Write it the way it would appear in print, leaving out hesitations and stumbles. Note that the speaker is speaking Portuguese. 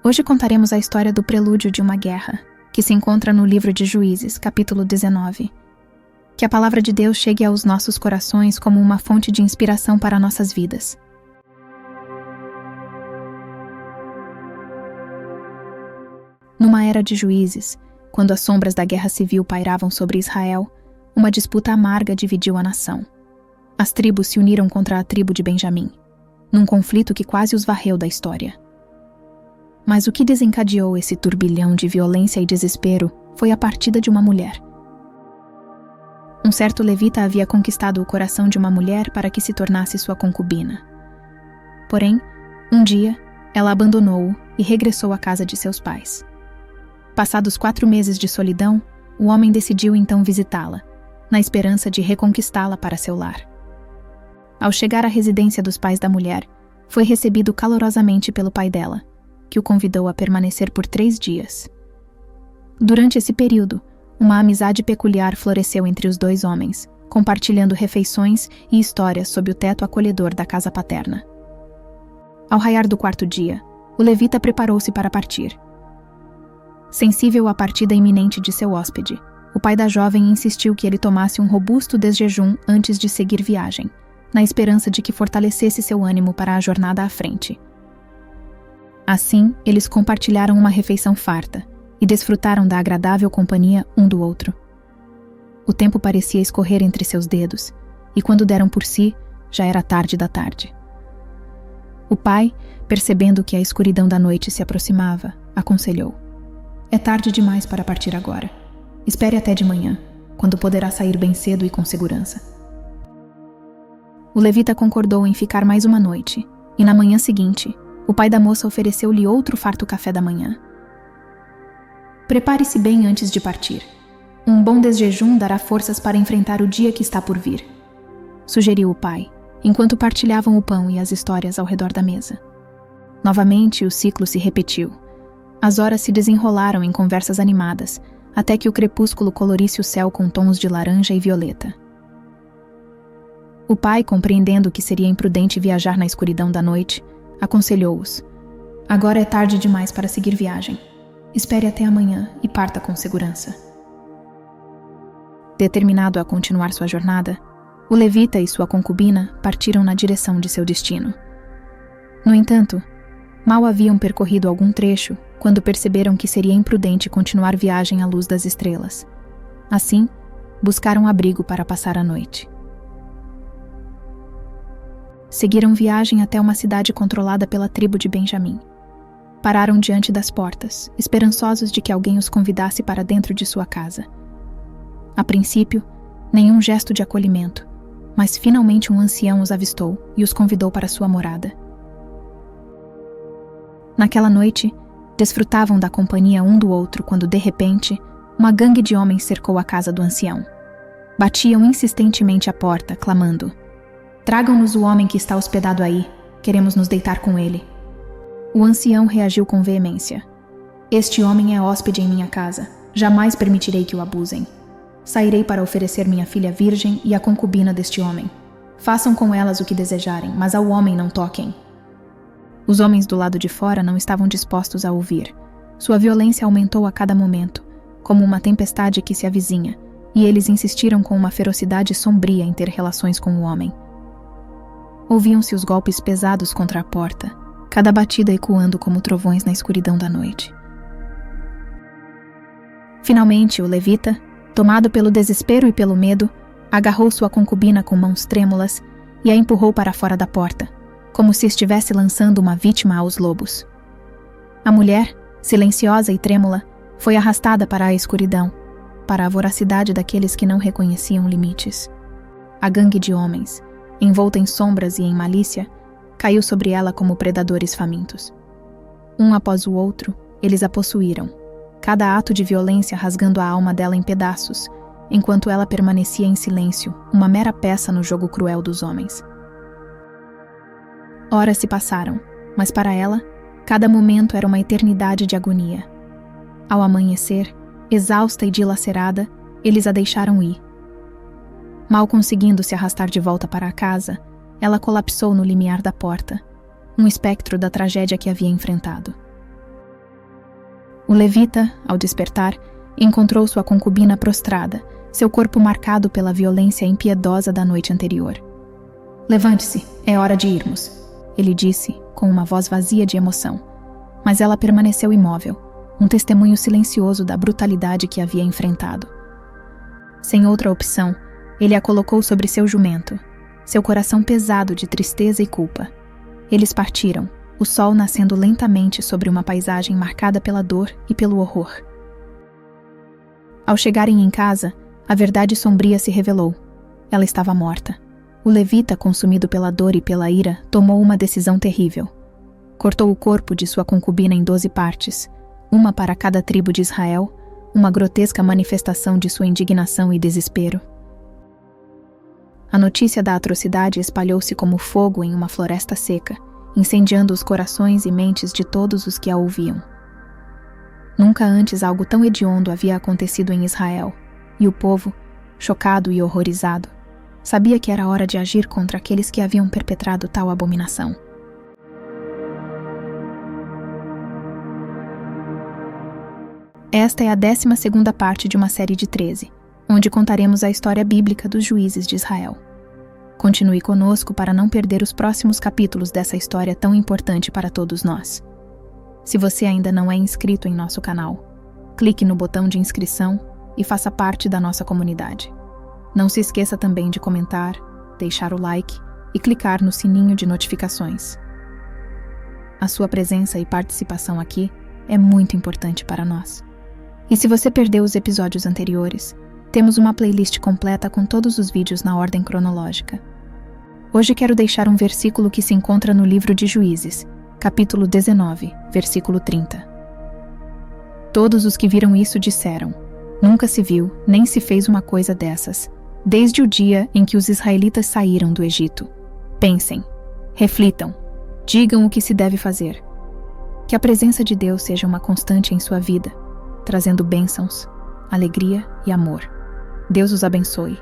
Hoje contaremos a história do prelúdio de uma guerra, que se encontra no livro de Juízes, capítulo 19. Que a palavra de Deus chegue aos nossos corações como uma fonte de inspiração para nossas vidas. Numa era de juízes, quando as sombras da guerra civil pairavam sobre Israel, uma disputa amarga dividiu a nação. As tribos se uniram contra a tribo de Benjamim, num conflito que quase os varreu da história. Mas o que desencadeou esse turbilhão de violência e desespero foi a partida de uma mulher. Um certo levita havia conquistado o coração de uma mulher para que se tornasse sua concubina. Porém, um dia, ela abandonou-o e regressou à casa de seus pais. Passados 4 meses de solidão, o homem decidiu então visitá-la, na esperança de reconquistá-la para seu lar. Ao chegar à residência dos pais da mulher, foi recebido calorosamente pelo pai dela, que o convidou a permanecer por 3 dias. Durante esse período, uma amizade peculiar floresceu entre os 2 homens, compartilhando refeições e histórias sob o teto acolhedor da casa paterna. Ao raiar do 4º dia, o levita preparou-se para partir. Sensível à partida iminente de seu hóspede, o pai da jovem insistiu que ele tomasse um robusto desjejum antes de seguir viagem, na esperança de que fortalecesse seu ânimo para a jornada à frente. Assim, eles compartilharam uma refeição farta e desfrutaram da agradável companhia um do outro. O tempo parecia escorrer entre seus dedos, e quando deram por si, já era tarde da tarde. O pai, percebendo que a escuridão da noite se aproximava, aconselhou: "É tarde demais para partir agora. Espere até de manhã, quando poderá sair bem cedo e com segurança." O levita concordou em ficar mais uma noite, e na manhã seguinte, o pai da moça ofereceu-lhe outro farto café da manhã. "Prepare-se bem antes de partir. Um bom desjejum dará forças para enfrentar o dia que está por vir", sugeriu o pai, enquanto partilhavam o pão e as histórias ao redor da mesa. Novamente, o ciclo se repetiu. As horas se desenrolaram em conversas animadas, até que o crepúsculo colorisse o céu com tons de laranja e violeta. O pai, compreendendo que seria imprudente viajar na escuridão da noite, aconselhou-os: "Agora é tarde demais para seguir viagem. Espere até amanhã e parta com segurança." Determinado a continuar sua jornada, o levita e sua concubina partiram na direção de seu destino. No entanto, mal haviam percorrido algum trecho quando perceberam que seria imprudente continuar viagem à luz das estrelas. Assim, buscaram abrigo para passar a noite. Seguiram viagem até uma cidade controlada pela tribo de Benjamim. Pararam diante das portas, esperançosos de que alguém os convidasse para dentro de sua casa. A princípio, nenhum gesto de acolhimento, mas finalmente um ancião os avistou e os convidou para sua morada. Naquela noite, desfrutavam da companhia um do outro quando, de repente, uma gangue de homens cercou a casa do ancião. Batiam insistentemente à porta, clamando: "Tragam-nos o homem que está hospedado aí, queremos nos deitar com ele." O ancião reagiu com veemência: "Este homem é hóspede em minha casa, jamais permitirei que o abusem. Sairei para oferecer minha filha virgem e a concubina deste homem. Façam com elas o que desejarem, mas ao homem não toquem." Os homens do lado de fora não estavam dispostos a ouvir. Sua violência aumentou a cada momento, como uma tempestade que se avizinha, e eles insistiram com uma ferocidade sombria em ter relações com o homem. Ouviam-se os golpes pesados contra a porta, cada batida ecoando como trovões na escuridão da noite. Finalmente, o levita, tomado pelo desespero e pelo medo, agarrou sua concubina com mãos trêmulas e a empurrou para fora da porta, como se estivesse lançando uma vítima aos lobos. A mulher, silenciosa e trêmula, foi arrastada para a escuridão, para a voracidade daqueles que não reconheciam limites. A gangue de homens, envolta em sombras e em malícia, caiu sobre ela como predadores famintos. Um após o outro, eles a possuíram, cada ato de violência rasgando a alma dela em pedaços, enquanto ela permanecia em silêncio, uma mera peça no jogo cruel dos homens. Horas se passaram, mas para ela, cada momento era uma eternidade de agonia. Ao amanhecer, exausta e dilacerada, eles a deixaram ir. Mal conseguindo se arrastar de volta para a casa, ela colapsou no limiar da porta, um espectro da tragédia que havia enfrentado. O levita, ao despertar, encontrou sua concubina prostrada, seu corpo marcado pela violência impiedosa da noite anterior. "Levante-se, é hora de irmos", ele disse, com uma voz vazia de emoção. Mas ela permaneceu imóvel, um testemunho silencioso da brutalidade que havia enfrentado. Sem outra opção, ele a colocou sobre seu jumento, seu coração pesado de tristeza e culpa. Eles partiram, o sol nascendo lentamente sobre uma paisagem marcada pela dor e pelo horror. Ao chegarem em casa, a verdade sombria se revelou. Ela estava morta. O levita, consumido pela dor e pela ira, tomou uma decisão terrível. Cortou o corpo de sua concubina em 12 partes, uma para cada tribo de Israel, uma grotesca manifestação de sua indignação e desespero. A notícia da atrocidade espalhou-se como fogo em uma floresta seca, incendiando os corações e mentes de todos os que a ouviam. Nunca antes algo tão hediondo havia acontecido em Israel, e o povo, chocado e horrorizado, sabia que era hora de agir contra aqueles que haviam perpetrado tal abominação. Esta é a 12ª parte de uma série de 13, onde contaremos a história bíblica dos juízes de Israel. Continue conosco para não perder os próximos capítulos dessa história tão importante para todos nós. Se você ainda não é inscrito em nosso canal, clique no botão de inscrição e faça parte da nossa comunidade. Não se esqueça também de comentar, deixar o like e clicar no sininho de notificações. A sua presença e participação aqui é muito importante para nós. E se você perdeu os episódios anteriores, temos uma playlist completa com todos os vídeos na ordem cronológica. Hoje quero deixar um versículo que se encontra no livro de Juízes, capítulo 19, versículo 30. Todos os que viram isso disseram: "Nunca se viu, nem se fez uma coisa dessas, desde o dia em que os israelitas saíram do Egito." Pensem, reflitam, digam o que se deve fazer. Que a presença de Deus seja uma constante em sua vida, trazendo bênçãos, alegria e amor. Deus os abençoe.